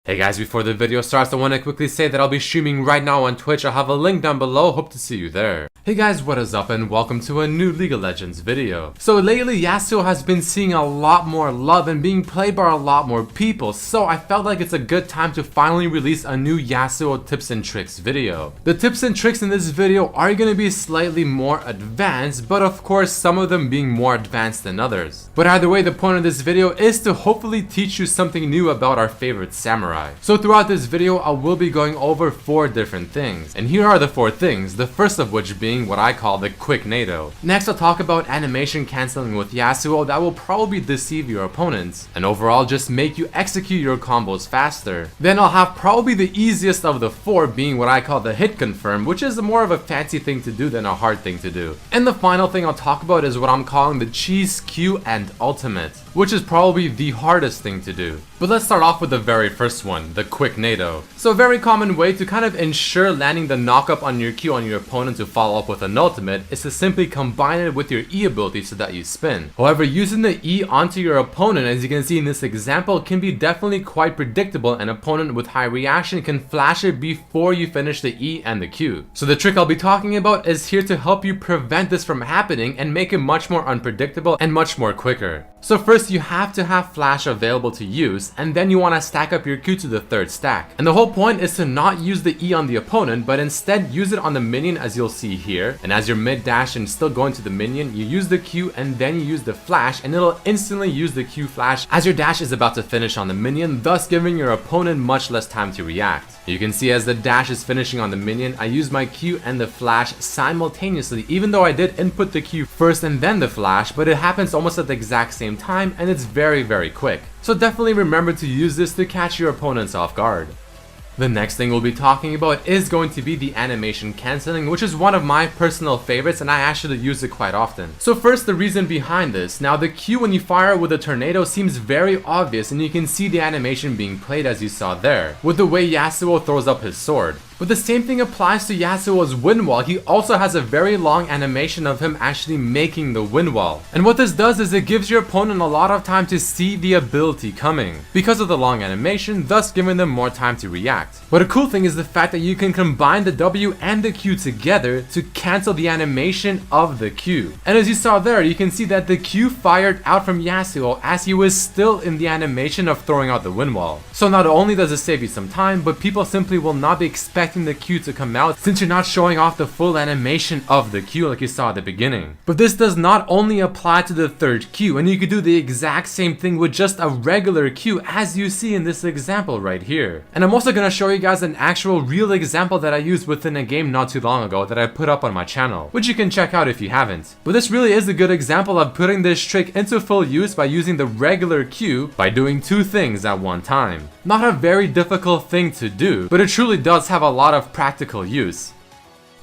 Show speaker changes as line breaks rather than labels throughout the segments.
Hey guys, before the video starts, I want to quickly say that I'll be streaming right now on Twitch. I'll have a link down below, hope to see you there. Hey guys, what is up and welcome to a new League of Legends video. So lately, Yasuo has been seeing a lot more love and being played by a lot more people, so I felt like it's a good time to finally release a new Yasuo tips and tricks video. The tips and tricks in this video are going to be slightly more advanced, but of course some of them being more advanced than others. But either way, the point of this video is to hopefully teach you something new about our favorite samurai. So throughout this video, I will be going over 4 different things. And here are the 4 things, the first of which being what I call the quick NATO. Next, I'll talk about animation cancelling with Yasuo that will probably deceive your opponents, and overall just make you execute your combos faster. Then I'll have probably the easiest of the 4 being what I call the hit confirm, which is more of a fancy thing to do than a hard thing to do. And the final thing I'll talk about is what I'm calling the cheese Q and ultimate, which is probably the hardest thing to do. But let's start off with the very first one, the quick NATO. So a very common way to kind of ensure landing the knockup on your Q on your opponent to follow up with an ultimate is to simply combine it with your E ability so that you spin. However, using the E onto your opponent, as you can see in this example, can be definitely quite predictable. An opponent with high reaction can flash it before you finish the E and the Q. So the trick I'll be talking about is here to help you prevent this from happening and make it much more unpredictable and much more quicker. So first you have to have flash available to use, and then you want to stack up your Q to the 3rd stack. And the whole point is to not use the E on the opponent, but instead use it on the minion, as you'll see here. And as you're mid dash and still going to the minion, you use the Q and then you use the flash, and it'll instantly use the Q flash as your dash is about to finish on the minion, thus giving your opponent much less time to react. You can see as the dash is finishing on the minion, I use my Q and the flash simultaneously, even though I did input the Q first and then the flash, but it happens almost at the exact same time and it's very quick. So definitely remember to use this to catch your opponents off guard. The next thing we'll be talking about is going to be the animation cancelling, which is one of my personal favorites and I actually use it quite often. So first, the reason behind this. Now the Q when you fire with a tornado seems very obvious, and you can see the animation being played as you saw there, with the way Yasuo throws up his sword. But the same thing applies to Yasuo's wind wall. He also has a very long animation of him actually making the wind wall. And what this does is it gives your opponent a lot of time to see the ability coming, because of the long animation, thus giving them more time to react. But a cool thing is the fact that you can combine the W and the Q together to cancel the animation of the Q. And as you saw there, you can see that the Q fired out from Yasuo as he was still in the animation of throwing out the wind wall. So not only does it save you some time, but people simply will not be expecting the Q to come out since you're not showing off the full animation of the Q like you saw at the beginning. But this does not only apply to the 3rd Q, and you could do the exact same thing with just a regular Q as you see in this example right here. And I'm also going to show you guys an actual real example that I used within a game not too long ago that I put up on my channel, which you can check out if you haven't. But this really is a good example of putting this trick into full use by using the regular Q by doing 2 things at one time. Not a very difficult thing to do, but it truly does have a lot of practical use.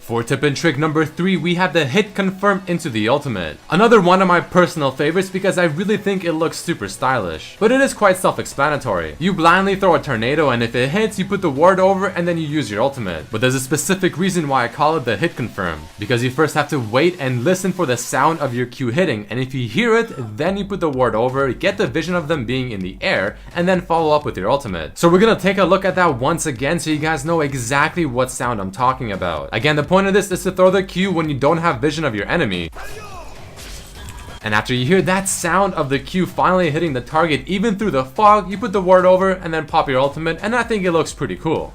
For tip and trick number 3, we have the hit confirm into the ultimate. Another one of my personal favorites because I really think it looks super stylish. But it is quite self-explanatory. You blindly throw a tornado, and if it hits, you put the ward over and then you use your ultimate. But there's a specific reason why I call it the hit confirm. Because you first have to wait and listen for the sound of your Q hitting, and if you hear it, then you put the ward over, get the vision of them being in the air, and then follow up with your ultimate. So we're gonna take a look at that once again so you guys know exactly what sound I'm talking about. Again, the point of this is to throw the Q when you don't have vision of your enemy. And after you hear that sound of the Q finally hitting the target even through the fog, you put the ward over and then pop your ultimate, and I think it looks pretty cool.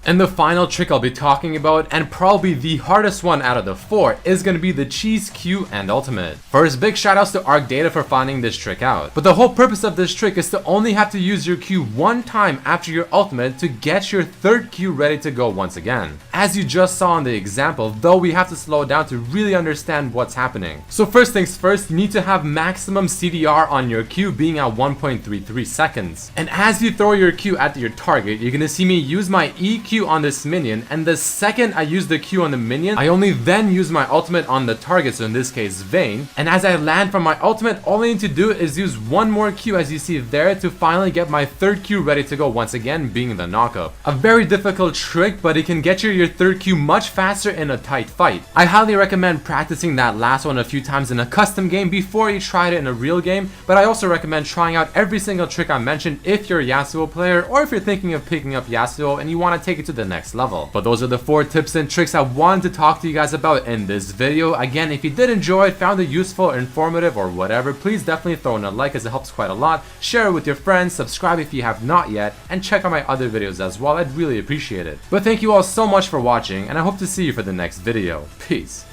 And the final trick I'll be talking about, and probably the hardest one out of the 4, is going to be the cheese Q and ultimate. First, big shoutouts to ArcData for finding this trick out. But the whole purpose of this trick is to only have to use your Q one time after your ultimate to get your 3rd Q ready to go once again. As you just saw in the example, though we have to slow it down to really understand what's happening. So first things first, you need to have maximum CDR on your Q being at 1.33 seconds. And as you throw your Q at your target, you're going to see me use my EQ Q on this minion, and the second I use the Q on the minion, I only then use my ultimate on the target, so in this case Vayne, and as I land from my ultimate, all I need to do is use one more Q as you see there to finally get my third Q ready to go, once again being the knockup. A very difficult trick, but it can get you your third Q much faster in a tight fight. I highly recommend practicing that last one a few times in a custom game before you try it in a real game, but I also recommend trying out every single trick I mentioned if you're a Yasuo player, or if you're thinking of picking up Yasuo and you want to take it to the next level. But those are the 4 tips and tricks I wanted to talk to you guys about in this video. Again, if you did enjoy it, found it useful or informative or whatever, please definitely throw in a like as it helps quite a lot. Share it with your friends, subscribe if you have not yet, and check out my other videos as well. I'd really appreciate it. But thank you all so much for watching, and I hope to see you for the next video. Peace.